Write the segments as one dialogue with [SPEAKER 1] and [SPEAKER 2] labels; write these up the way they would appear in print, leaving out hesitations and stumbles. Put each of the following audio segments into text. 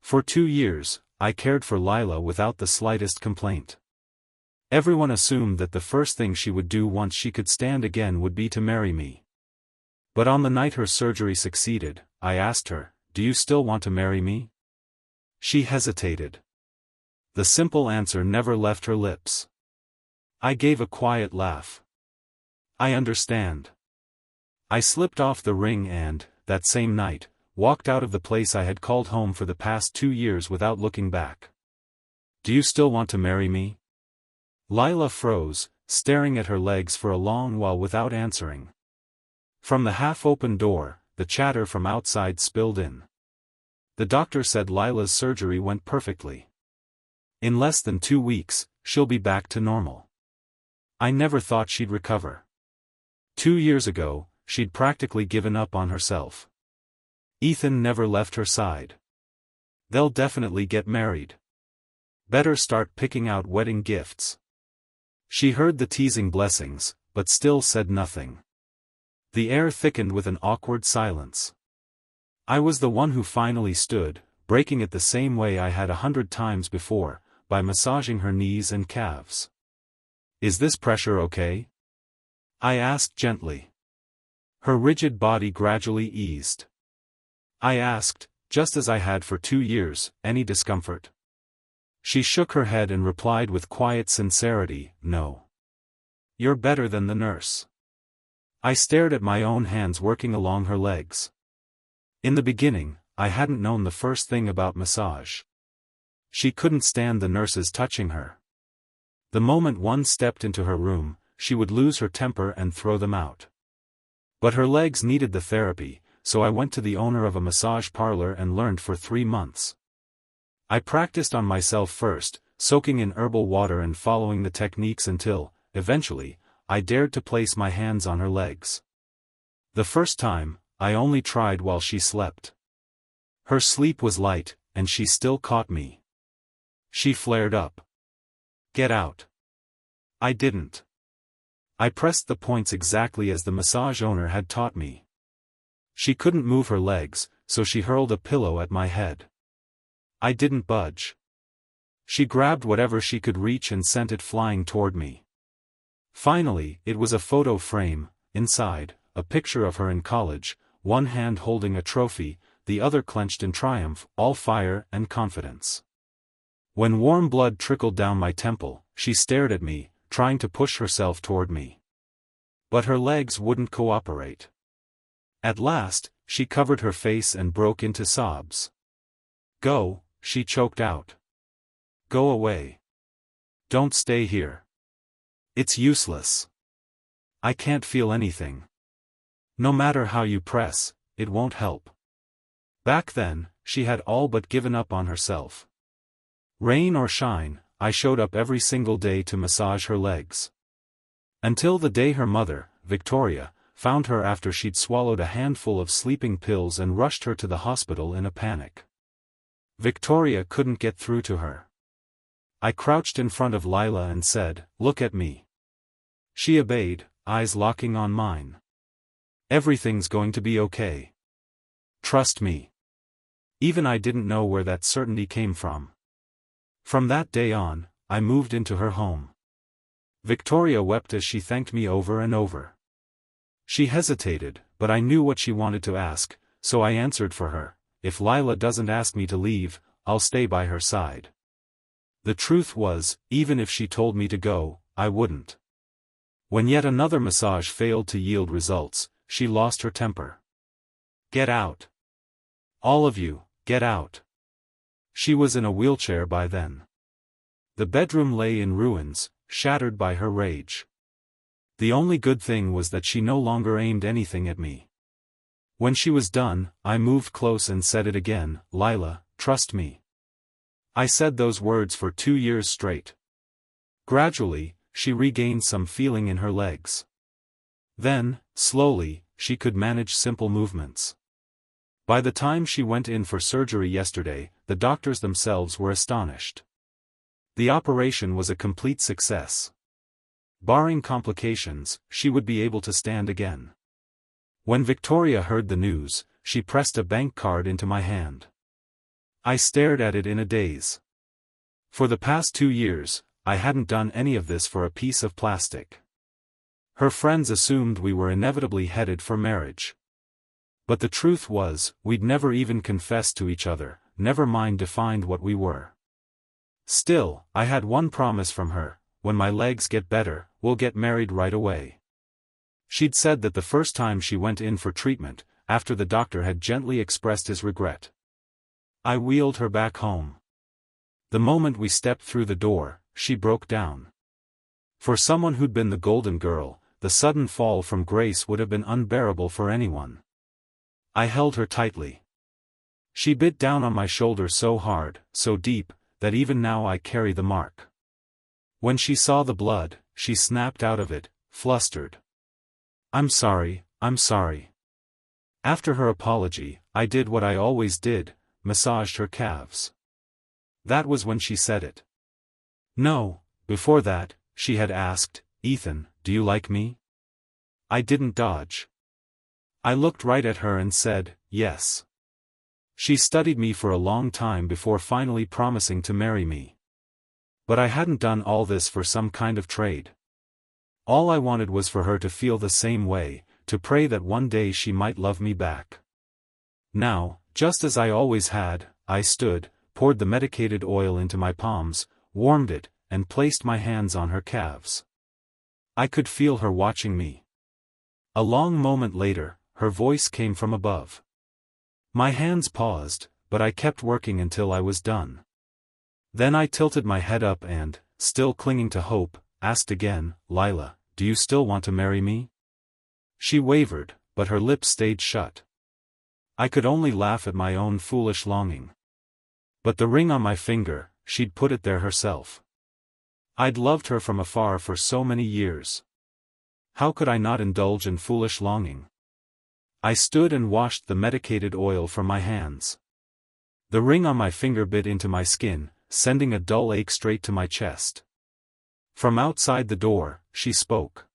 [SPEAKER 1] For 2 years, I cared for Lila without the slightest complaint. Everyone assumed that the first thing she would do once she could stand again would be to marry me. But on the night her surgery succeeded, I asked her, "Do you still want to marry me?" She hesitated. The simple answer never left her lips. I gave a quiet laugh. "I understand." I slipped off the ring and, that same night, walked out of the place I had called home for the past 2 years without looking back. "Do you still want to marry me?" Lila froze, staring at her legs for a long while without answering. From the half-open door, the chatter from outside spilled in. The doctor said Lila's surgery went perfectly. In less than 2 weeks, she'll be back to normal. I never thought she'd recover. 2 years ago, she'd practically given up on herself. Ethan never left her side. They'll definitely get married. Better start picking out wedding gifts. She heard the teasing blessings, but still said nothing. The air thickened with an awkward silence. I was the one who finally stood, breaking it the same way I had 100 times before, by massaging her knees and calves. "Is this pressure okay?" I asked gently. Her rigid body gradually eased. I asked, just as I had for 2 years, "Any discomfort?" She shook her head and replied with quiet sincerity, "No. You're better than the nurse." I stared at my own hands working along her legs. In the beginning, I hadn't known the first thing about massage. She couldn't stand the nurses touching her. The moment one stepped into her room, she would lose her temper and throw them out. But her legs needed the therapy, so I went to the owner of a massage parlor and learned for 3 months. I practiced on myself first, soaking in herbal water and following the techniques until, eventually, I dared to place my hands on her legs. The first time, I only tried while she slept. Her sleep was light, and she still caught me. She flared up. "Get out." I didn't. I pressed the points exactly as the massage owner had taught me. She couldn't move her legs, so she hurled a pillow at my head. I didn't budge. She grabbed whatever she could reach and sent it flying toward me. Finally, it was a photo frame. Inside, a picture of her in college, one hand holding a trophy, the other clenched in triumph, all fire and confidence. When warm blood trickled down my temple, she stared at me, trying to push herself toward me. But her legs wouldn't cooperate. At last, she covered her face and broke into sobs. "Go," she choked out. "Go away. Don't stay here. It's useless. I can't feel anything. No matter how you press, it won't help." Back then, she had all but given up on herself. Rain or shine, I showed up every single day to massage her legs. Until the day her mother, Victoria, found her after she'd swallowed a handful of sleeping pills and rushed her to the hospital in a panic. Victoria couldn't get through to her. I crouched in front of Lila and said, "Look at me." She obeyed, eyes locking on mine. "Everything's going to be okay. Trust me." Even I didn't know where that certainty came from. From that day on, I moved into her home. Victoria wept as she thanked me over and over. She hesitated, but I knew what she wanted to ask, so I answered for her, "If Lila doesn't ask me to leave, I'll stay by her side." The truth was, even if she told me to go, I wouldn't. When yet another massage failed to yield results, she lost her temper. "Get out. All of you, get out." She was in a wheelchair by then. The bedroom lay in ruins, shattered by her rage. The only good thing was that she no longer aimed anything at me. When she was done, I moved close and said it again, "Lila, trust me." I said those words for 2 years straight. Gradually, she regained some feeling in her legs. Then, slowly, she could manage simple movements. By the time she went in for surgery yesterday, the doctors themselves were astonished. The operation was a complete success. Barring complications, she would be able to stand again. When Victoria heard the news, she pressed a bank card into my hand. I stared at it in a daze. For the past 2 years, I hadn't done any of this for a piece of plastic. Her friends assumed we were inevitably headed for marriage. But the truth was, we'd never even confessed to each other, never mind defined what we were. Still, I had one promise from her: when my legs get better, we'll get married right away. She'd said that the first time she went in for treatment, after the doctor had gently expressed his regret. I wheeled her back home. The moment we stepped through the door, she broke down. For someone who'd been the golden girl, the sudden fall from grace would have been unbearable for anyone. I held her tightly. She bit down on my shoulder so hard, so deep, that even now I carry the mark. When she saw the blood, she snapped out of it, flustered. I'm sorry. After her apology, I did what I always did, massaged her calves. That was when she said it. No, before that, she had asked, Ethan, do you like me? I didn't dodge. I looked right at her and said, yes. She studied me for a long time before finally promising to marry me. But I hadn't done all this for some kind of trade. All I wanted was for her to feel the same way, to pray that one day she might love me back. Now, just as I always had, I stood, poured the medicated oil into my palms, warmed it, and placed my hands on her calves. I could feel her watching me. A long moment later, her voice came from above. My hands paused, but I kept working until I was done. Then I tilted my head up and, still clinging to hope, asked again, Lila, do you still want to marry me? She wavered, but her lips stayed shut. I could only laugh at my own foolish longing. But the ring on my finger, she'd put it there herself. I'd loved her from afar for so many years. How could I not indulge in foolish longing? I stood and washed the medicated oil from my hands. The ring on my finger bit into my skin, sending a dull ache straight to my chest. From outside the door, she spoke.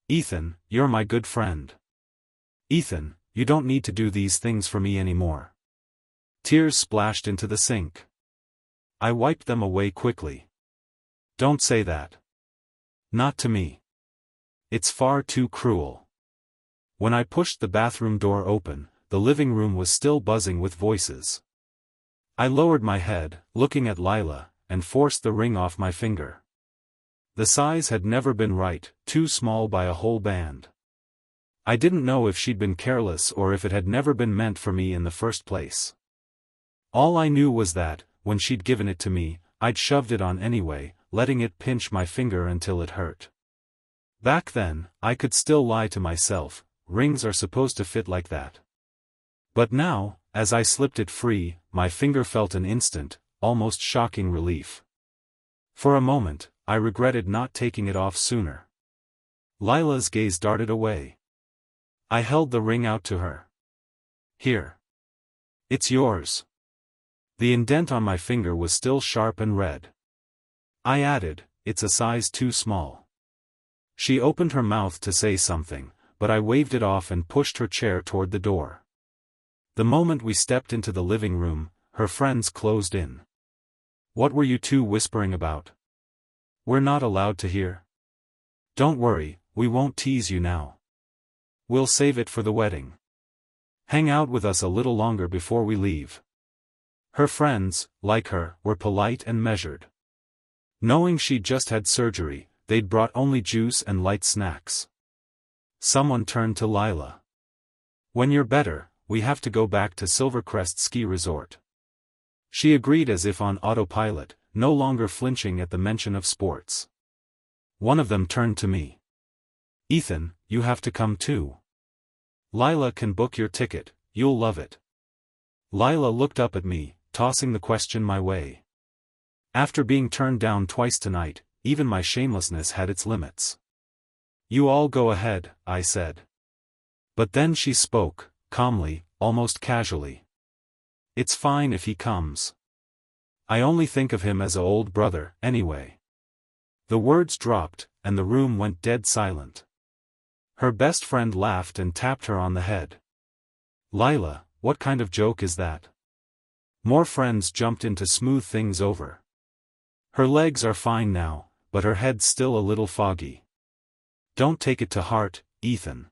[SPEAKER 1] Ethan, you're my good friend. Ethan, you don't need to do these things for me anymore. Tears splashed into the sink. I wiped them away quickly. Don't say that. Not to me. It's far too cruel. When I pushed the bathroom door open, the living room was still buzzing with voices. I lowered my head, looking at Lila, and forced the ring off my finger. The size had never been right, too small by a whole band. I didn't know if she'd been careless or if it had never been meant for me in the first place. All I knew was that, when she'd given it to me, I'd shoved it on anyway, letting it pinch my finger until it hurt. Back then, I could still lie to myself, rings are supposed to fit like that. But now, as I slipped it free, my finger felt an instant, almost shocking relief. For a moment, I regretted not taking it off sooner. Lila's gaze darted away. I held the ring out to her. Here. It's yours. The indent on my finger was still sharp and red. I added, it's a size too small. She opened her mouth to say something, but I waved it off and pushed her chair toward the door. The moment we stepped into the living room, her friends closed in. What were you two whispering about? We're not allowed to hear. Don't worry, we won't tease you now. We'll save it for the wedding. Hang out with us a little longer before we leave. Her friends, like her, were polite and measured. Knowing she'd just had surgery, they'd brought only juice and light snacks. Someone turned to Lila. When you're better, we have to go back to Silvercrest Ski Resort. She agreed as if on autopilot, no longer flinching at the mention of sports. One of them turned to me. Ethan, you have to come too. Lila can book your ticket, you'll love it. Lila looked up at me, tossing the question my way. After being turned down twice tonight, even my shamelessness had its limits. You all go ahead, I said. But then she spoke, calmly, almost casually. It's fine if he comes. I only think of him as an old brother, anyway. The words dropped, and the room went dead silent. Her best friend laughed and tapped her on the head. Lila, what kind of joke is that? More friends jumped in to smooth things over. Her legs are fine now, but her head's still a little foggy. Don't take it to heart, Ethan.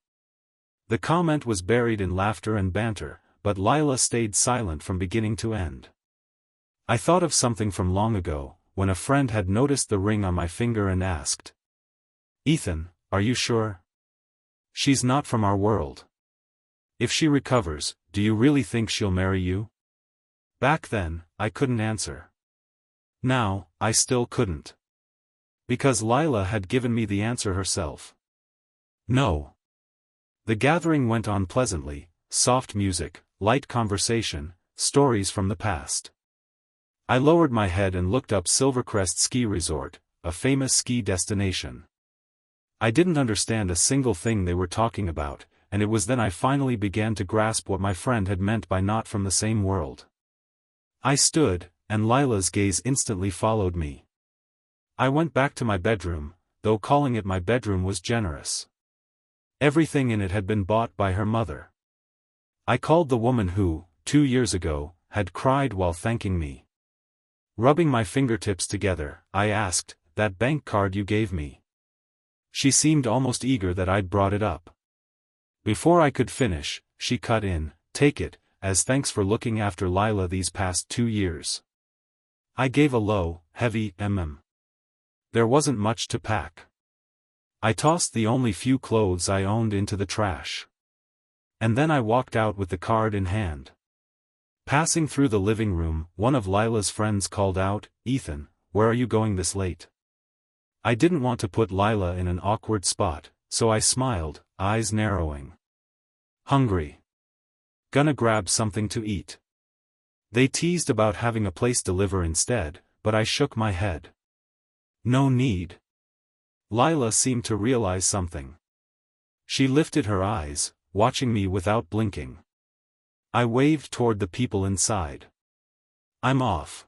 [SPEAKER 1] The comment was buried in laughter and banter, but Lila stayed silent from beginning to end. I thought of something from long ago, when a friend had noticed the ring on my finger and asked, "Ethan, are you sure? She's not from our world. If she recovers, do you really think she'll marry you?" Back then, I couldn't answer. Now, I still couldn't. Because Lila had given me the answer herself. No. The gathering went on pleasantly, soft music, light conversation, stories from the past. I lowered my head and looked up Silvercrest Ski Resort, a famous ski destination. I didn't understand a single thing they were talking about, and it was then I finally began to grasp what my friend had meant by not from the same world. I stood, and Lila's gaze instantly followed me. I went back to my bedroom, though calling it my bedroom was generous. Everything in it had been bought by her mother. I called the woman who, 2 years ago, had cried while thanking me. Rubbing my fingertips together, I asked, "That bank card you gave me?" She seemed almost eager that I'd brought it up. Before I could finish, she cut in, "Take it, as thanks for looking after Lila these past 2 years." I gave a low, heavy There wasn't much to pack. I tossed the only few clothes I owned into the trash. And then I walked out with the card in hand. Passing through the living room, one of Lila's friends called out, "Ethan, where are you going this late?" I didn't want to put Lila in an awkward spot, so I smiled, eyes narrowing. "Hungry. Gonna grab something to eat." They teased about having a place deliver instead, but I shook my head. No need. Lila seemed to realize something. She lifted her eyes, watching me without blinking. I waved toward the people inside. "I'm off."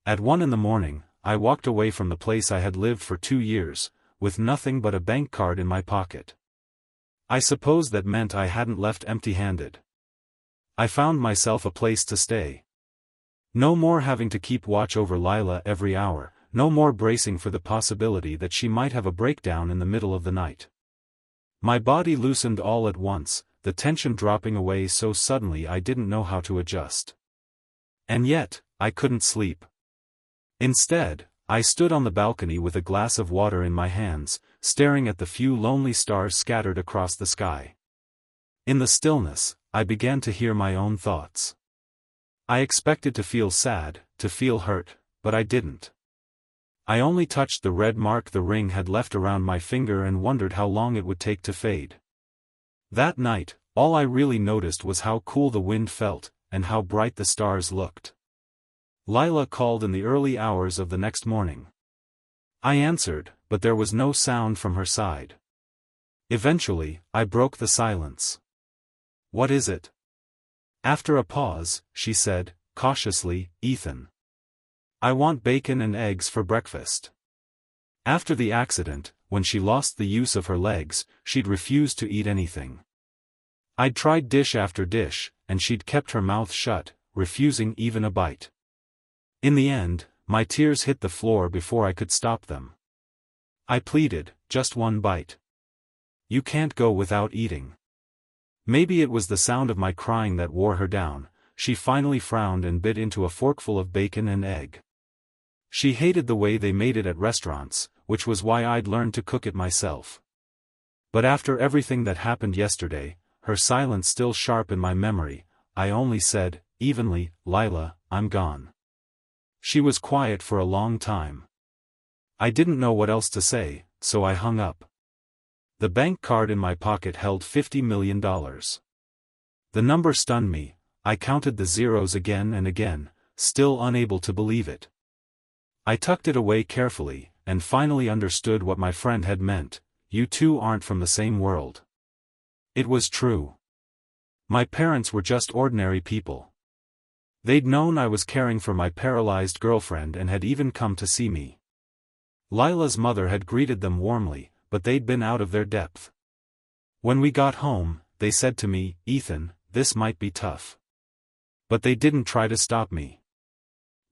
[SPEAKER 1] At 1 in the morning, I walked away from the place I had lived for 2 years, with nothing but a bank card in my pocket. I suppose that meant I hadn't left empty-handed. I found myself a place to stay. No more having to keep watch over Lila every hour, no more bracing for the possibility that she might have a breakdown in the middle of the night. My body loosened all at once, the tension dropping away so suddenly I didn't know how to adjust. And yet, I couldn't sleep. Instead, I stood on the balcony with a glass of water in my hands, staring at the few lonely stars scattered across the sky. In the stillness, I began to hear my own thoughts. I expected to feel sad, to feel hurt, but I didn't. I only touched the red mark the ring had left around my finger and wondered how long it would take to fade. That night, all I really noticed was how cool the wind felt, and how bright the stars looked. Lila called in the early hours of the next morning. I answered, but there was no sound from her side. Eventually, I broke the silence. "What is it?" After a pause, she said, cautiously, "Ethan. I want bacon and eggs for breakfast." After the accident, when she lost the use of her legs, she'd refused to eat anything. I'd tried dish after dish, and she'd kept her mouth shut, refusing even a bite. In the end, my tears hit the floor before I could stop them. I pleaded, "Just one bite. You can't go without eating." Maybe it was the sound of my crying that wore her down. She finally frowned and bit into a forkful of bacon and egg. She hated the way they made it at restaurants, which was why I'd learned to cook it myself. But after everything that happened yesterday, her silence still sharp in my memory, I only said, evenly, "Lila, I'm gone." She was quiet for a long time. I didn't know what else to say, so I hung up. The bank card in my pocket held $50 million. The number stunned me. I counted the zeros again and again, still unable to believe it. I tucked it away carefully, and finally understood what my friend had meant. You two aren't from the same world. It was true. My parents were just ordinary people. They'd known I was caring for my paralyzed girlfriend and had even come to see me. Lila's mother had greeted them warmly, but they'd been out of their depth. When we got home, they said to me, "Ethan, this might be tough. But they didn't try to stop me.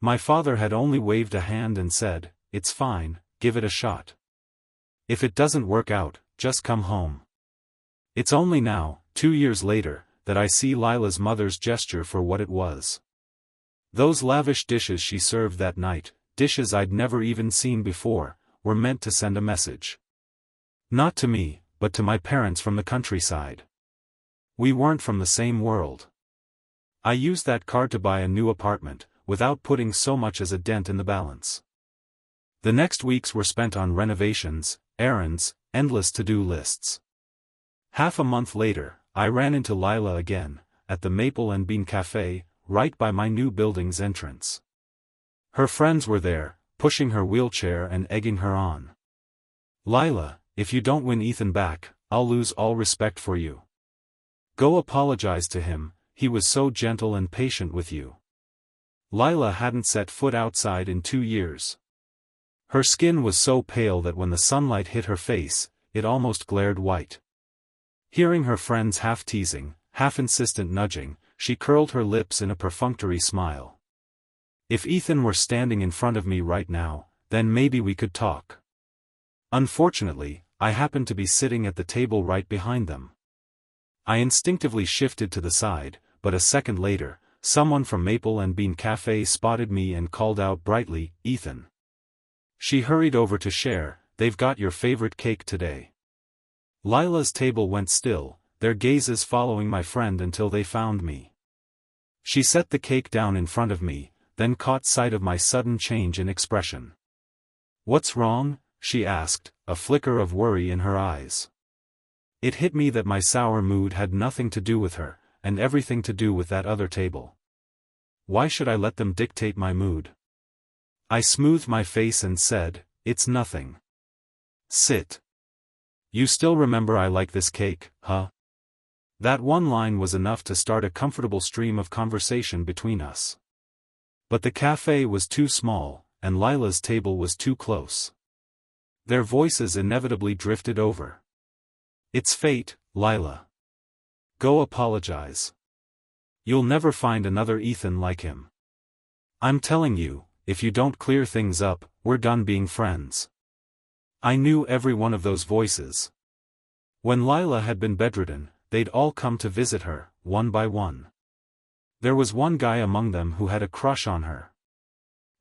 [SPEAKER 1] My father had only waved a hand and said, "It's fine, give it a shot. If it doesn't work out, just come home." It's only now, 2 years later, that I see Lila's mother's gesture for what it was. Those lavish dishes she served that night, dishes I'd never even seen before, were meant to send a message. Not to me, but to my parents from the countryside. We weren't from the same world. I used that card to buy a new apartment, without putting so much as a dent in the balance. The next weeks were spent on renovations, errands, endless to-do lists. Half a month later, I ran into Lila again, at the Maple and Bean Cafe, right by my new building's entrance. Her friends were there, pushing her wheelchair and egging her on. "Lila, if you don't win Ethan back, I'll lose all respect for you. Go apologize to him, he was so gentle and patient with you." Lila hadn't set foot outside in 2 years. Her skin was so pale that when the sunlight hit her face, it almost glared white. Hearing her friends half-teasing, half-insistent nudging, she curled her lips in a perfunctory smile. If Ethan were standing in front of me right now, then maybe we could talk. Unfortunately, I happened to be sitting at the table right behind them. I instinctively shifted to the side, but a second later, someone from Maple and Bean Cafe spotted me and called out brightly, "Ethan." She hurried over to share, "They've got your favorite cake today." Lila's table went still, their gazes following my friend until they found me. She set the cake down in front of me, then caught sight of my sudden change in expression. "What's wrong?" she asked, a flicker of worry in her eyes. It hit me that my sour mood had nothing to do with her, and everything to do with that other table. Why should I let them dictate my mood? I smoothed my face and said, "It's nothing. Sit. You still remember I like this cake, huh?" That one line was enough to start a comfortable stream of conversation between us. But the cafe was too small, and Lila's table was too close. Their voices inevitably drifted over. "It's fate, Lila. Go apologize. You'll never find another Ethan like him. I'm telling you, if you don't clear things up, we're done being friends." I knew every one of those voices. When Lila had been bedridden, they'd all come to visit her, one by one. There was one guy among them who had a crush on her.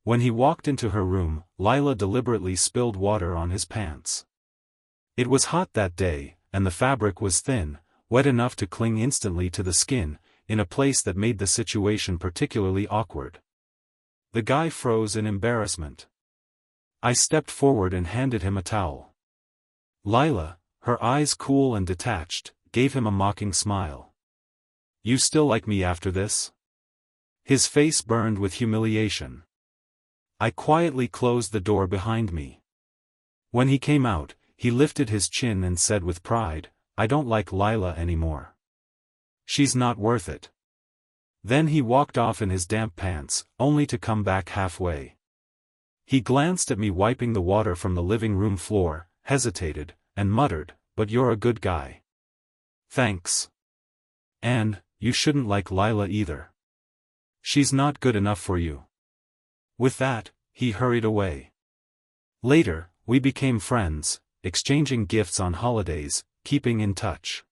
[SPEAKER 1] When he walked into her room, Lila deliberately spilled water on his pants. It was hot that day, and the fabric was thin, wet enough to cling instantly to the skin, in a place that made the situation particularly awkward. The guy froze in embarrassment. I stepped forward and handed him a towel. Lila, her eyes cool and detached, gave him a mocking smile. "You still like me after this?" His face burned with humiliation. I quietly closed the door behind me. When he came out, he lifted his chin and said with pride, "I don't like Lila anymore. She's not worth it." Then he walked off in his damp pants, only to come back halfway. He glanced at me wiping the water from the living room floor, hesitated, and muttered, "But you're a good guy." "Thanks. And, you shouldn't like Lila either. She's not good enough for you." With that, he hurried away. Later, we became friends, exchanging gifts on holidays, keeping in touch.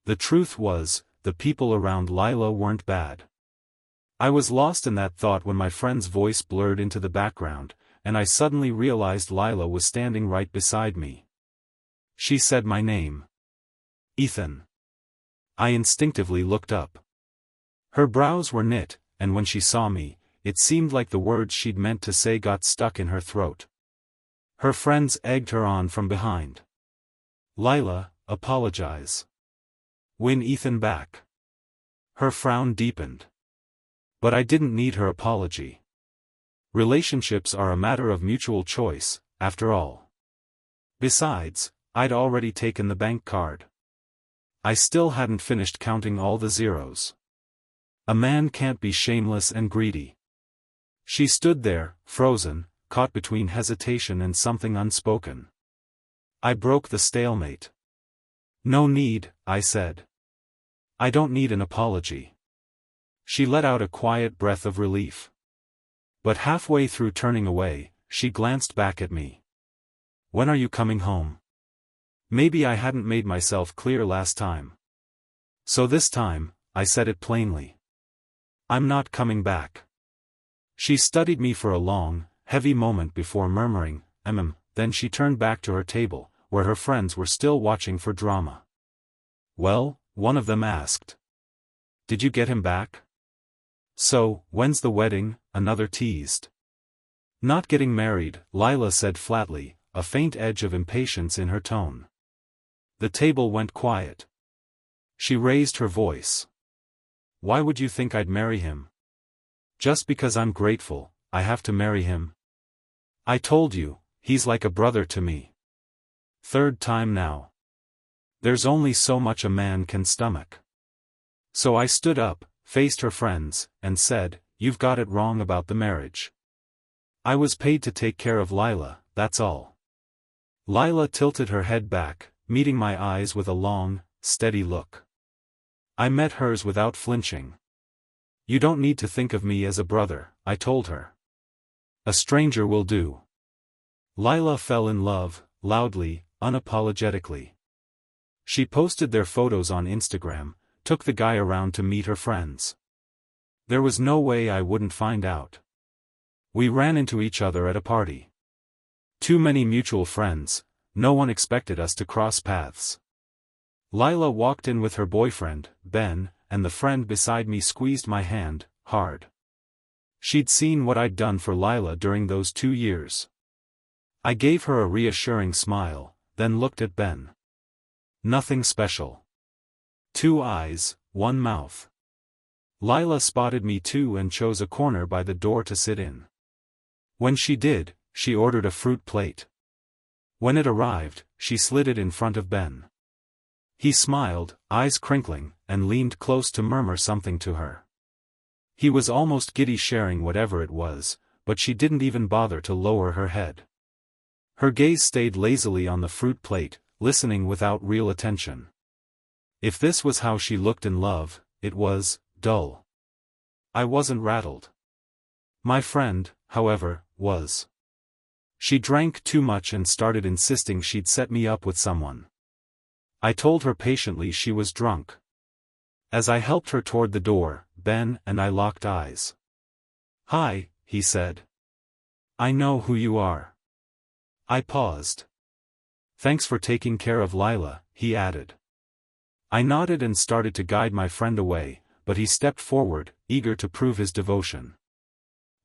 [SPEAKER 1] The truth was, the people around Lila weren't bad. I was lost in that thought when my friend's voice blurred into the background, and I suddenly realized Lila was standing right beside me. She said my name. "Ethan." I instinctively looked up. Her brows were knit, and when she saw me, it seemed like the words she'd meant to say got stuck in her throat. Her friends egged her on from behind. "Lila, apologize. Win Ethan back." Her frown deepened. But I didn't need her apology. Relationships are a matter of mutual choice, after all. Besides, I'd already taken the bank card. I still hadn't finished counting all the zeros. A man can't be shameless and greedy. She stood there, frozen, caught between hesitation and something unspoken. I broke the stalemate. "No need," I said. "I don't need an apology." She let out a quiet breath of relief. But halfway through turning away, she glanced back at me. "When are you coming home?" Maybe I hadn't made myself clear last time. So this time, I said it plainly. "I'm not coming back." She studied me for a long, heavy moment before murmuring, then she turned back to her table, where her friends were still watching for drama. "Well?" one of them asked. "Did you get him back?" "So, when's the wedding?" another teased. "Not getting married," Lila said flatly, a faint edge of impatience in her tone. The table went quiet. She raised her voice. "Why would you think I'd marry him? Just because I'm grateful, I have to marry him? I told you, he's like a brother to me. Third time now. There's only so much a man can stomach." So I stood up, faced her friends, and said, "You've got it wrong about the marriage. I was paid to take care of Lila, that's all." Lila tilted her head back, meeting my eyes with a long, steady look. I met hers without flinching. "You don't need to think of me as a brother," I told her. "A stranger will do." Lila fell in love, loudly, unapologetically. She posted their photos on Instagram, took the guy around to meet her friends. There was no way I wouldn't find out. We ran into each other at a party. Too many mutual friends, no one expected us to cross paths. Lila walked in with her boyfriend, Ben, and the friend beside me squeezed my hand, hard. She'd seen what I'd done for Lila during those 2 years. I gave her a reassuring smile, then looked at Ben. Nothing special. 2 eyes, 1 mouth. Lila spotted me too and chose a corner by the door to sit in. When she did, she ordered a fruit plate. When it arrived, she slid it in front of Ben. He smiled, eyes crinkling, and leaned close to murmur something to her. He was almost giddy sharing whatever it was, but she didn't even bother to lower her head. Her gaze stayed lazily on the fruit plate, listening without real attention. If this was how she looked in love, it was dull. I wasn't rattled. My friend, however, was. She drank too much and started insisting she'd set me up with someone. I told her patiently she was drunk. As I helped her toward the door, Ben and I locked eyes. "Hi," he said. "I know who you are." I paused. "Thanks for taking care of Lila," he added. I nodded and started to guide my friend away, but he stepped forward, eager to prove his devotion.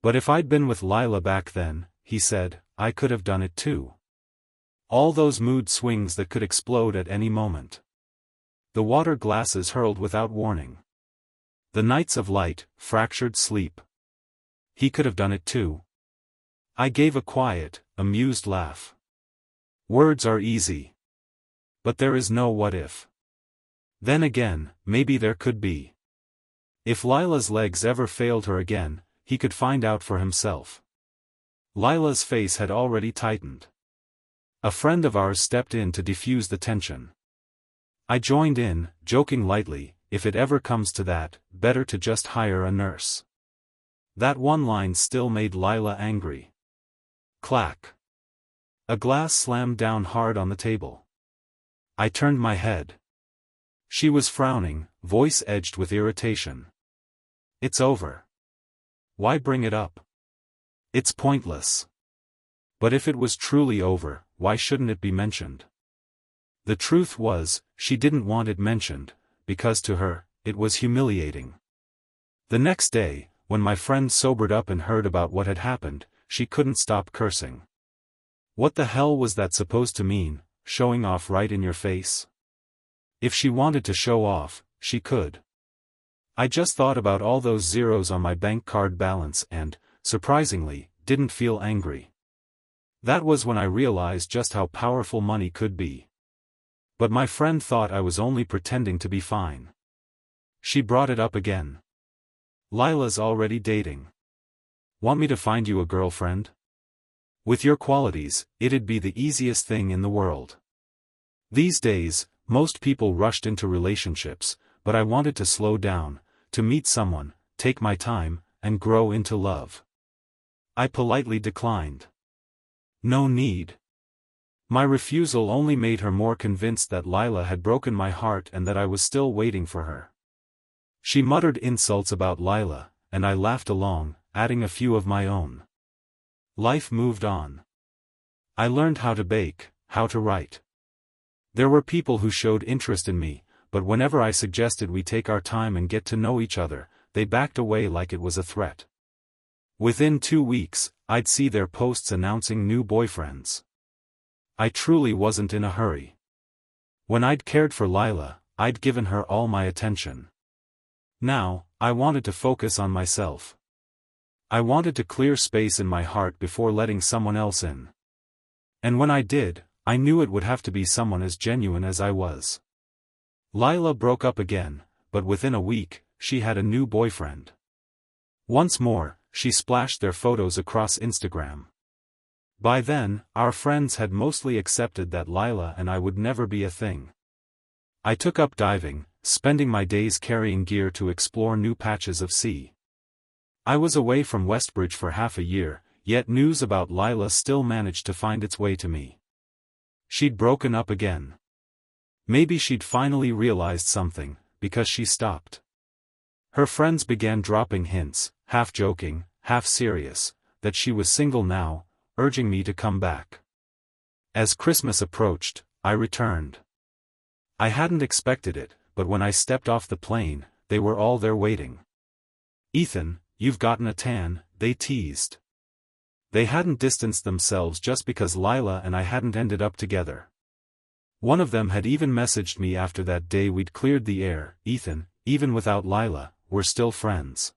[SPEAKER 1] "But if I'd been with Lila back then," he said, "I could have done it too." All those mood swings that could explode at any moment. The water glasses hurled without warning. The nights of light, fractured sleep. He could have done it too. I gave a quiet, amused laugh. Words are easy. But there is no what if. Then again, maybe there could be. If Lila's legs ever failed her again, he could find out for himself. Lila's face had already tightened. A friend of ours stepped in to defuse the tension. I joined in, joking lightly, "If it ever comes to that, better to just hire a nurse." That one line still made Lila angry. Clack. A glass slammed down hard on the table. I turned my head. She was frowning, voice edged with irritation. "It's over. Why bring it up? It's pointless." But if it was truly over, why shouldn't it be mentioned? The truth was, she didn't want it mentioned, because to her, it was humiliating. The next day, when my friend sobered up and heard about what had happened, she couldn't stop cursing. What the hell was that supposed to mean, showing off right in your face? If she wanted to show off, she could. I just thought about all those zeros on my bank card balance and, surprisingly, didn't feel angry. That was when I realized just how powerful money could be. But my friend thought I was only pretending to be fine. She brought it up again. "Lila's already dating. Want me to find you a girlfriend? With your qualities, it'd be the easiest thing in the world." These days, most people rushed into relationships, but I wanted to slow down, to meet someone, take my time, and grow into love. I politely declined. No need. My refusal only made her more convinced that Lila had broken my heart and that I was still waiting for her. She muttered insults about Lila, and I laughed along, adding a few of my own. Life moved on. I learned how to bake, how to write. There were people who showed interest in me, but whenever I suggested we take our time and get to know each other, they backed away like it was a threat. Within 2 weeks, I'd see their posts announcing new boyfriends. I truly wasn't in a hurry. When I'd cared for Lila, I'd given her all my attention. Now, I wanted to focus on myself. I wanted to clear space in my heart before letting someone else in. And when I did, I knew it would have to be someone as genuine as I was. Lila broke up again, but within a week, she had a new boyfriend. Once more, she splashed their photos across Instagram. By then, our friends had mostly accepted that Lila and I would never be a thing. I took up diving, spending my days carrying gear to explore new patches of sea. I was away from Westbridge for half a year, yet news about Lila still managed to find its way to me. She'd broken up again. Maybe she'd finally realized something, because she stopped. Her friends began dropping hints, half joking, half serious, that she was single now, urging me to come back. As Christmas approached, I returned. I hadn't expected it, but when I stepped off the plane, they were all there waiting. "Ethan, you've gotten a tan," they teased. They hadn't distanced themselves just because Lila and I hadn't ended up together. One of them had even messaged me after that day we'd cleared the air, "Ethan, even without Lila, we're still friends."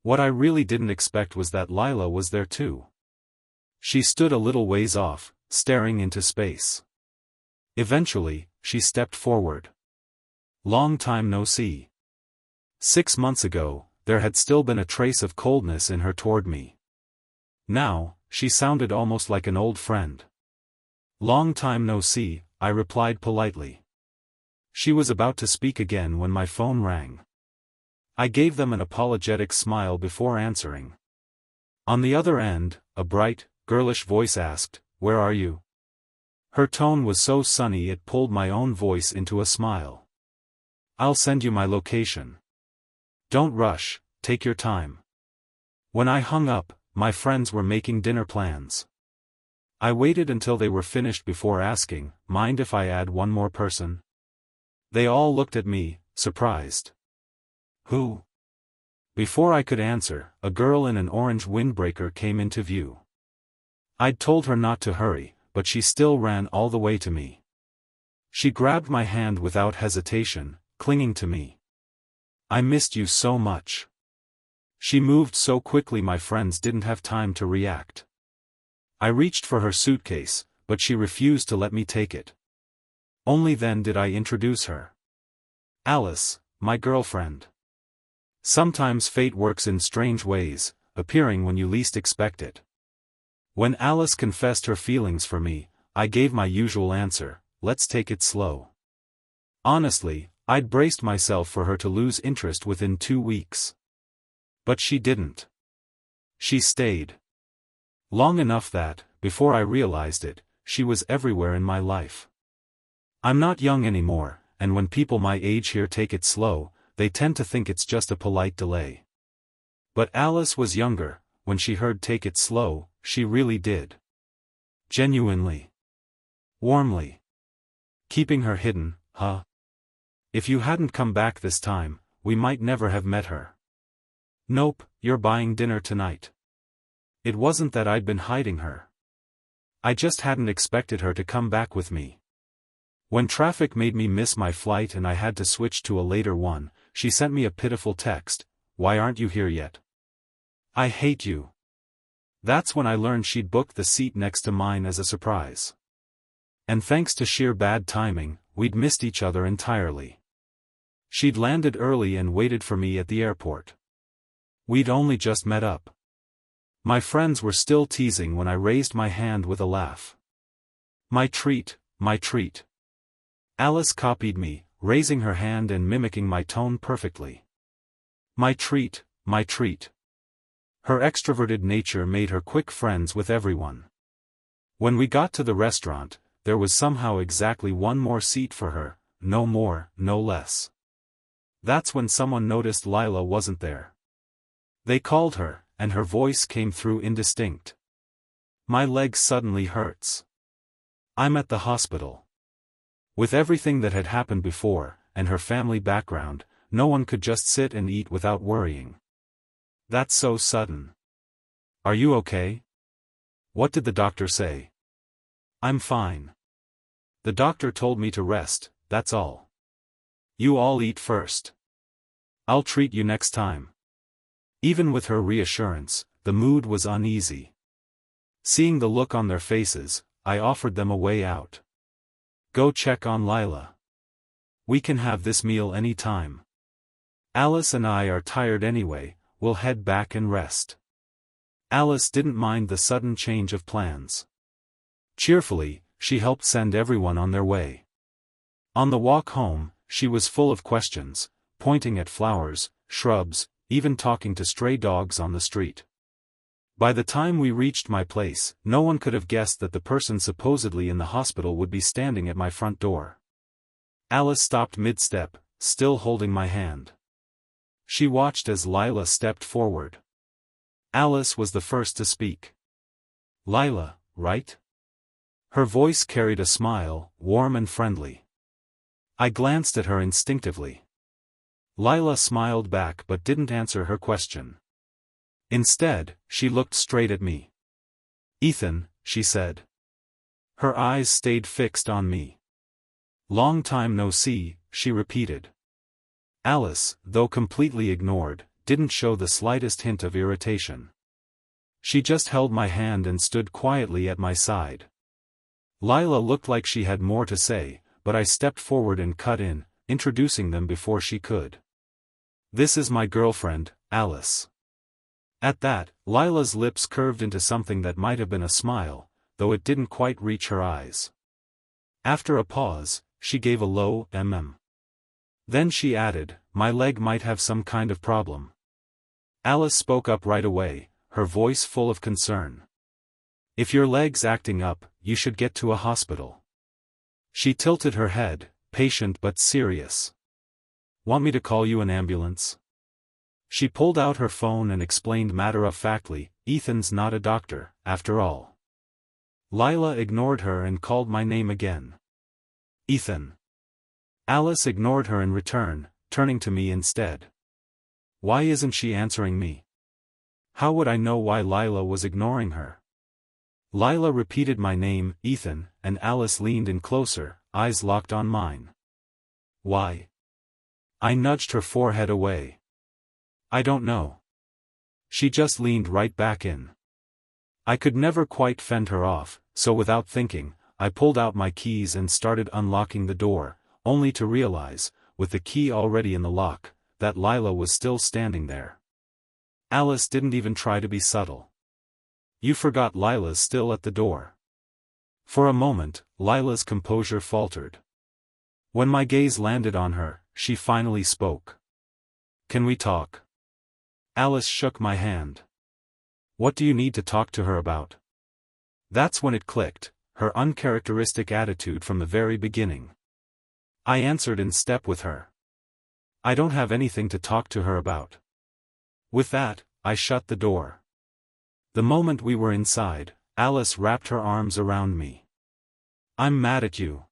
[SPEAKER 1] What I really didn't expect was that Lila was there too. She stood a little ways off, staring into space. Eventually, she stepped forward. "Long time no see." 6 months ago, there had still been a trace of coldness in her toward me. Now, she sounded almost like an old friend. "Long time no see," I replied politely. She was about to speak again when my phone rang. I gave them an apologetic smile before answering. On the other end, a bright, girlish voice asked, "Where are you?" Her tone was so sunny it pulled my own voice into a smile. "I'll send you my location. Don't rush, take your time." When I hung up, my friends were making dinner plans. I waited until they were finished before asking, "Mind if I add one more person?" They all looked at me, surprised. "Who?" Before I could answer, a girl in an orange windbreaker came into view. I'd told her not to hurry, but she still ran all the way to me. She grabbed my hand without hesitation, clinging to me. "I missed you so much." She moved so quickly my friends didn't have time to react. I reached for her suitcase, but she refused to let me take it. Only then did I introduce her. "Alice, my girlfriend." Sometimes fate works in strange ways, appearing when you least expect it. When Alice confessed her feelings for me, I gave my usual answer, "Let's take it slow." Honestly, I'd braced myself for her to lose interest within 2 weeks. But she didn't. She stayed. Long enough that, before I realized it, she was everywhere in my life. I'm not young anymore, and when people my age here take it slow, they tend to think it's just a polite delay. But Alice was younger. When she heard "take it slow," she really did. Genuinely. Warmly. Keeping her hidden, huh? If you hadn't come back this time, we might never have met her. "Nope, you're buying dinner tonight." It wasn't that I'd been hiding her. I just hadn't expected her to come back with me. When traffic made me miss my flight and I had to switch to a later one, she sent me a pitiful text, "Why aren't you here yet? I hate you." That's when I learned she'd booked the seat next to mine as a surprise. And thanks to sheer bad timing, we'd missed each other entirely. She'd landed early and waited for me at the airport. We'd only just met up. My friends were still teasing when I raised my hand with a laugh. "My treat, my treat." Alice copied me, raising her hand and mimicking my tone perfectly. My treat, my treat. Her extroverted nature made her quick friends with everyone. When we got to the restaurant, there was somehow exactly one more seat for her, no more, no less. That's when someone noticed Lila wasn't there. They called her, and her voice came through indistinct. My leg suddenly hurts. I'm at the hospital. With everything that had happened before, and her family background, no one could just sit and eat without worrying. That's so sudden. Are you okay? What did the doctor say? I'm fine. The doctor told me to rest, that's all. You all eat first. I'll treat you next time. Even with her reassurance, the mood was uneasy. Seeing the look on their faces, I offered them a way out. Go check on Lila. We can have this meal any time. Alice and I are tired anyway, we'll head back and rest. Alice didn't mind the sudden change of plans. Cheerfully, she helped send everyone on their way. On the walk home, she was full of questions, pointing at flowers, shrubs, even talking to stray dogs on the street. By the time we reached my place, no one could have guessed that the person supposedly in the hospital would be standing at my front door. Alice stopped mid-step, still holding my hand. She watched as Lila stepped forward. Alice was the first to speak. Lila, right? Her voice carried a smile, warm and friendly. I glanced at her instinctively. Lila smiled back but didn't answer her question. Instead, she looked straight at me. Ethan, she said. Her eyes stayed fixed on me. Long time no see, she repeated. Alice, though completely ignored, didn't show the slightest hint of irritation. She just held my hand and stood quietly at my side. Lila looked like she had more to say, but I stepped forward and cut in, introducing them before she could. This is my girlfriend, Alice. At that, Lila's lips curved into something that might have been a smile, though it didn't quite reach her eyes. After a pause, she gave a low mm. Then she added, my leg might have some kind of problem. Alice spoke up right away, her voice full of concern. If your leg's acting up, you should get to a hospital. She tilted her head, patient but serious. Want me to call you an ambulance? She pulled out her phone and explained matter-of-factly, Ethan's not a doctor, after all. Lila ignored her and called my name again. Ethan. Alice ignored her in return, turning to me instead. Why isn't she answering me? How would I know why Lila was ignoring her? Lila repeated my name, Ethan, and Alice leaned in closer, eyes locked on mine. Why? I nudged her forehead away. I don't know. She just leaned right back in. I could never quite fend her off, so without thinking, I pulled out my keys and started unlocking the door, only to realize, with the key already in the lock, that Lila was still standing there. Alice didn't even try to be subtle. You forgot Lila's still at the door. For a moment, Lila's composure faltered. When my gaze landed on her, she finally spoke. Can we talk? Alice shook my hand. What do you need to talk to her about? That's when it clicked, her uncharacteristic attitude from the very beginning. I answered in step with her. I don't have anything to talk to her about. With that, I shut the door. The moment we were inside, Alice wrapped her arms around me. I'm mad at you.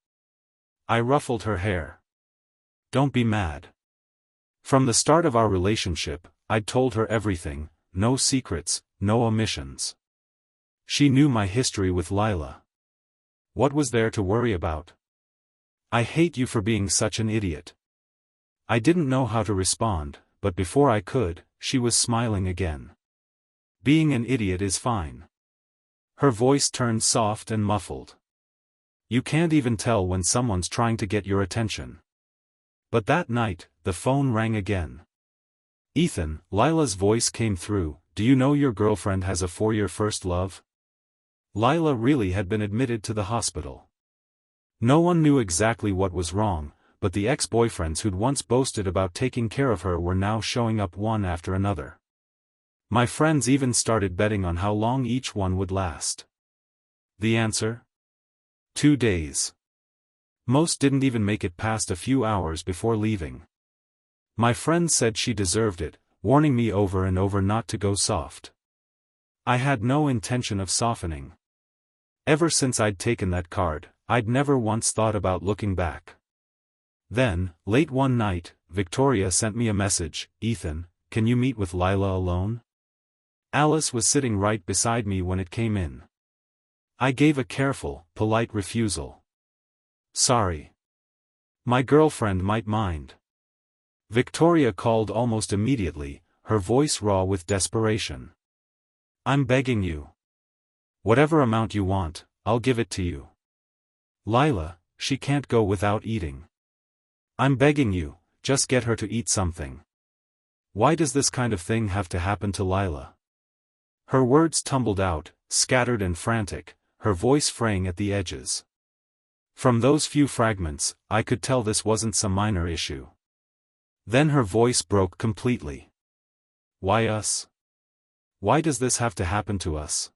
[SPEAKER 1] I ruffled her hair. Don't be mad. From the start of our relationship, I'd told her everything, no secrets, no omissions. She knew my history with Lila. What was there to worry about? I hate you for being such an idiot. I didn't know how to respond, but before I could, she was smiling again. Being an idiot is fine. Her voice turned soft and muffled. You can't even tell when someone's trying to get your attention. But that night, the phone rang again. Ethan, Lila's voice came through, do you know your girlfriend has a 4-year first love? Lila really had been admitted to the hospital. No one knew exactly what was wrong, but the ex-boyfriends who'd once boasted about taking care of her were now showing up one after another. My friends even started betting on how long each one would last. The answer? 2 days. Most didn't even make it past a few hours before leaving. My friends said she deserved it, warning me over and over not to go soft. I had no intention of softening. Ever since I'd taken that card, I'd never once thought about looking back. Then, late one night, Victoria sent me a message, "Ethan, can you meet with Lila alone?" Alice was sitting right beside me when it came in. I gave a careful, polite refusal. "Sorry. My girlfriend might mind." Victoria called almost immediately, her voice raw with desperation. "I'm begging you. Whatever amount you want, I'll give it to you. Lila, she can't go without eating. I'm begging you, just get her to eat something. Why does this kind of thing have to happen to Lila?" Her words tumbled out, scattered and frantic, her voice fraying at the edges. From those few fragments, I could tell this wasn't some minor issue. Then her voice broke completely. "Why us? Why does this have to happen to us?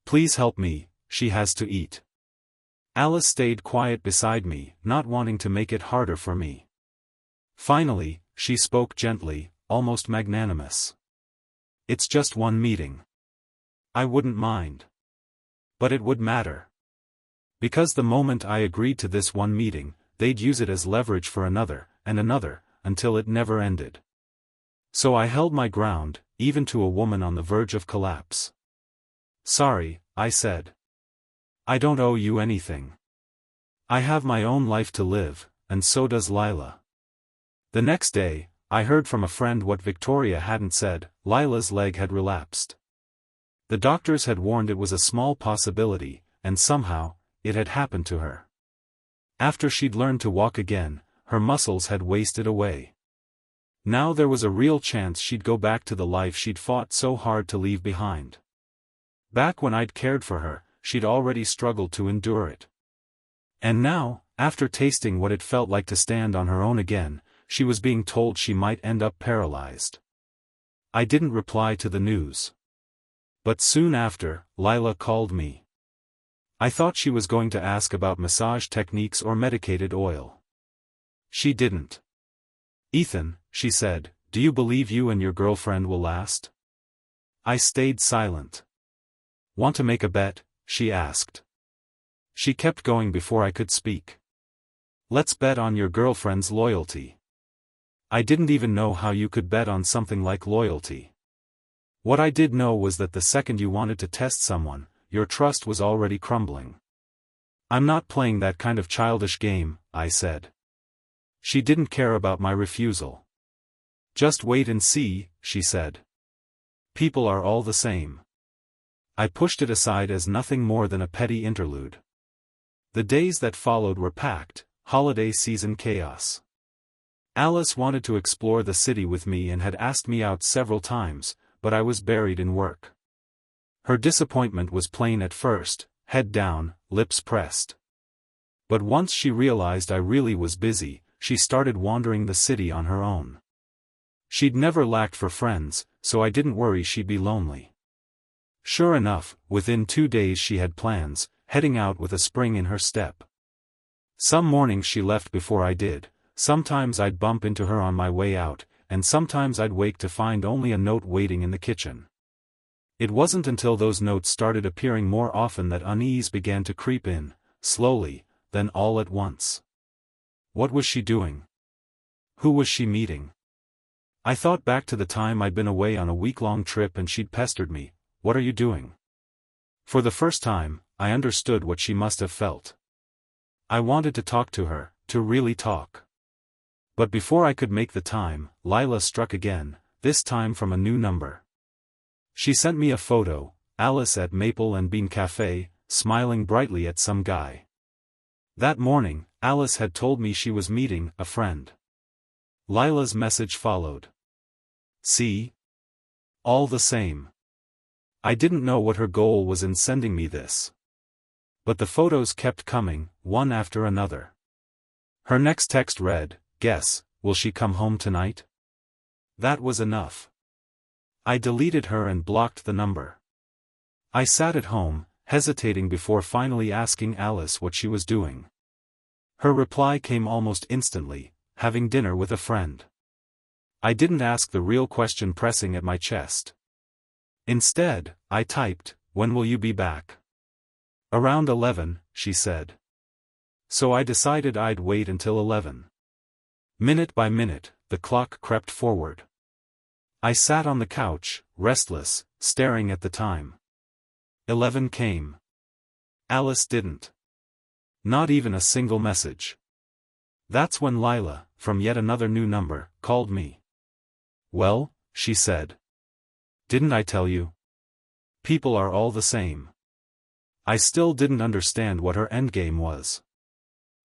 [SPEAKER 1] Please help me, she has to eat." Alice stayed quiet beside me, not wanting to make it harder for me. Finally, she spoke gently, almost magnanimous. "It's just one meeting. I wouldn't mind. But it would matter. Because the moment I agreed to this one meeting, they'd use it as leverage for another, and another, until it never ended. So I held my ground, even to a woman on the verge of collapse. "Sorry," I said. "I don't owe you anything. I have my own life to live, and so does Lila." The next day, I heard from a friend what Victoria hadn't said: Lila's leg had relapsed. The doctors had warned it was a small possibility, and somehow, it had happened to her. After she'd learned to walk again, her muscles had wasted away. Now there was a real chance she'd go back to the life she'd fought so hard to leave behind. Back when I'd cared for her, she'd already struggled to endure it. And now, after tasting what it felt like to stand on her own again, she was being told she might end up paralyzed. I didn't reply to the news. But soon after, Lila called me. I thought she was going to ask about massage techniques or medicated oil. She didn't. "Ethan," she said, "do you believe you and your girlfriend will last?" I stayed silent. "Want to make a bet?" she asked. She kept going before I could speak. "Let's bet on your girlfriend's loyalty." I didn't even know how you could bet on something like loyalty. What I did know was that the second you wanted to test someone, your trust was already crumbling. "I'm not playing that kind of childish game," I said. She didn't care about my refusal. "Just wait and see," she said. "People are all the same." I pushed it aside as nothing more than a petty interlude. The days that followed were packed, holiday season chaos. Alice wanted to explore the city with me and had asked me out several times, but I was buried in work. Her disappointment was plain at first, head down, lips pressed. But once she realized I really was busy, she started wandering the city on her own. She'd never lacked for friends, so I didn't worry she'd be lonely. Sure enough, within 2 days she had plans, heading out with a spring in her step. Some mornings she left before I did, sometimes I'd bump into her on my way out, and sometimes I'd wake to find only a note waiting in the kitchen. It wasn't until those notes started appearing more often that unease began to creep in, slowly, then all at once. What was she doing? Who was she meeting? I thought back to the time I'd been away on a week-long trip and she'd pestered me, "What are you doing?" For the first time, I understood what she must have felt. I wanted to talk to her, to really talk. But before I could make the time, Lila struck again, this time from a new number. She sent me a photo, Alice at Maple and Bean Cafe, smiling brightly at some guy. That morning, Alice had told me she was meeting a friend. Lila's message followed. "See? All the same." I didn't know what her goal was in sending me this. But the photos kept coming, one after another. Her next text read, "Guess, will she come home tonight?" That was enough. I deleted her and blocked the number. I sat at home, hesitating before finally asking Alice what she was doing. Her reply came almost instantly, having dinner with a friend. I didn't ask the real question pressing at my chest. Instead, I typed, "When will you be back?" "Around 11, she said. So I decided I'd wait until 11. Minute by minute, the clock crept forward. I sat on the couch, restless, staring at the time. 11 came. Alice didn't. Not even a single message. That's when Lila, from yet another new number, called me. "Well," she said. "Didn't I tell you? People are all the same." I still didn't understand what her endgame was.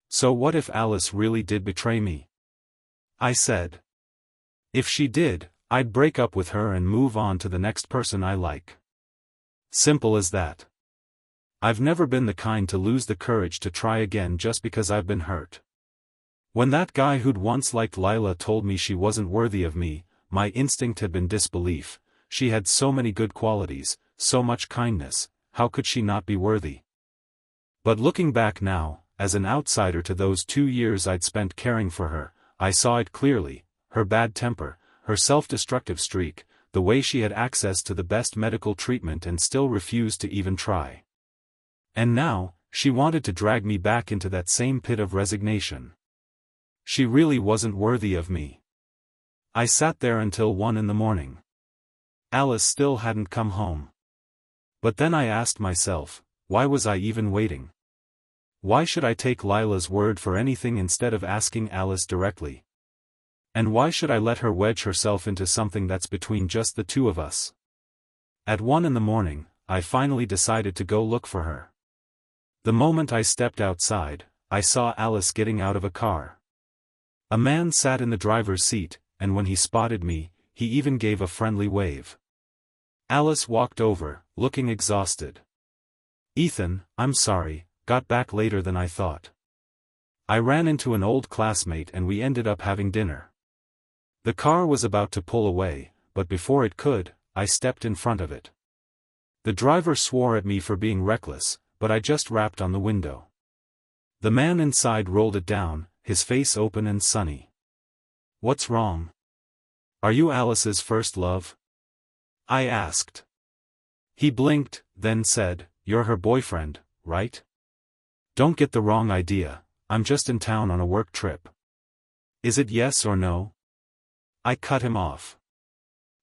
[SPEAKER 1] So what if Alice really did betray me? I said. If she did, I'd break up with her and move on to the next person I like. Simple as that. I've never been the kind to lose the courage to try again just because I've been hurt. When that guy who'd once liked Lila told me she wasn't worthy of me, my instinct had been disbelief. She had so many good qualities, so much kindness, how could she not be worthy? But looking back now, as an outsider to those 2 years I'd spent caring for her, I saw it clearly: her bad temper, her self-destructive streak, the way she had access to the best medical treatment and still refused to even try. And now, she wanted to drag me back into that same pit of resignation. She really wasn't worthy of me. I sat there until 1 in the morning. Alice still hadn't come home. But then I asked myself, why was I even waiting? Why should I take Lila's word for anything instead of asking Alice directly? And why should I let her wedge herself into something that's between just the two of us? At 1 in the morning, I finally decided to go look for her. The moment I stepped outside, I saw Alice getting out of a car. A man sat in the driver's seat, and when he spotted me, he even gave a friendly wave. Alice walked over, looking exhausted. "Ethan, I'm sorry, got back later than I thought. I ran into an old classmate and we ended up having dinner." The car was about to pull away, but before it could, I stepped in front of it. The driver swore at me for being reckless, but I just rapped on the window. The man inside rolled it down, his face open and sunny. "What's wrong? Are you Alice's first love?" I asked. He blinked, then said, "You're her boyfriend, right? Don't get the wrong idea, I'm just in town on a work trip. Is it yes or no?" I cut him off.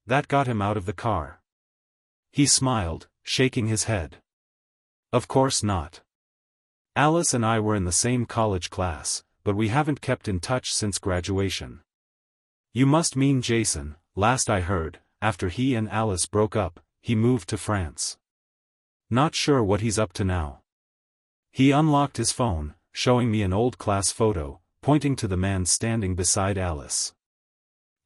[SPEAKER 1] That got him out of the car. He smiled, shaking his head. "Of course not. Alice and I were in the same college class, but we haven't kept in touch since graduation. You must mean Jason. Last I heard, after he and Alice broke up, he moved to France. Not sure what he's up to now." He unlocked his phone, showing me an old class photo, pointing to the man standing beside Alice.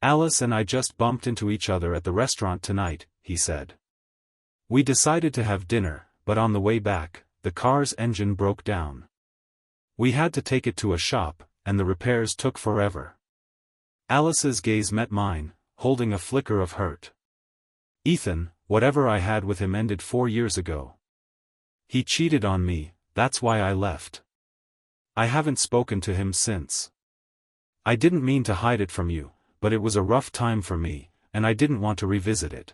[SPEAKER 1] "Alice and I just bumped into each other at the restaurant tonight," he said. "We decided to have dinner, but on the way back, the car's engine broke down. We had to take it to a shop, and the repairs took forever." Alice's gaze met mine, holding a flicker of hurt. "Ethan, whatever I had with him ended 4 years ago. He cheated on me, that's why I left. I haven't spoken to him since. I didn't mean to hide it from you, but it was a rough time for me, and I didn't want to revisit it.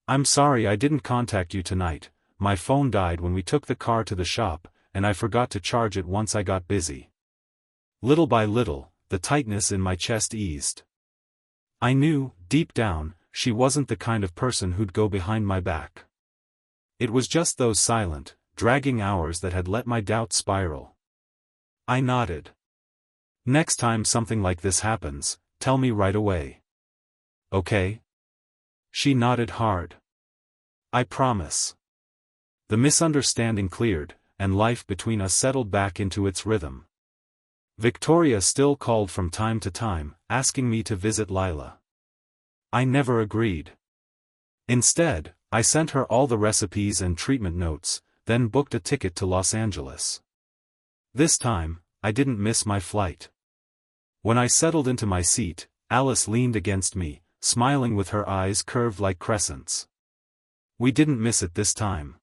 [SPEAKER 1] I'm sorry I didn't contact you tonight. My phone died when we took the car to the shop, and I forgot to charge it once I got busy." Little by little, the tightness in my chest eased. I knew, deep down, she wasn't the kind of person who'd go behind my back. It was just those silent, dragging hours that had let my doubts spiral. I nodded. "Next time something like this happens, tell me right away. Okay?" She nodded hard. "I promise." The misunderstanding cleared, and life between us settled back into its rhythm. Victoria still called from time to time, asking me to visit Lila. I never agreed. Instead, I sent her all the recipes and treatment notes, then booked a ticket to Los Angeles. This time, I didn't miss my flight. When I settled into my seat, Alice leaned against me, smiling with her eyes curved like crescents. We didn't miss it this time.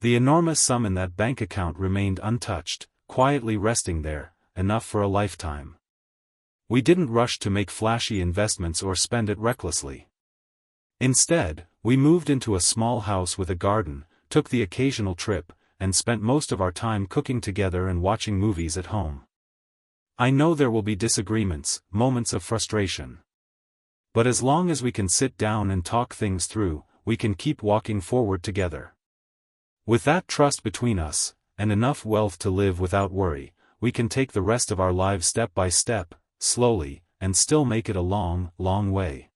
[SPEAKER 1] The enormous sum in that bank account remained untouched, quietly resting there, enough for a lifetime. We didn't rush to make flashy investments or spend it recklessly. Instead, we moved into a small house with a garden, took the occasional trip, and spent most of our time cooking together and watching movies at home. I know there will be disagreements, moments of frustration. But as long as we can sit down and talk things through, we can keep walking forward together. With that trust between us, and enough wealth to live without worry, we can take the rest of our lives step by step, slowly, and still make it a long, long way.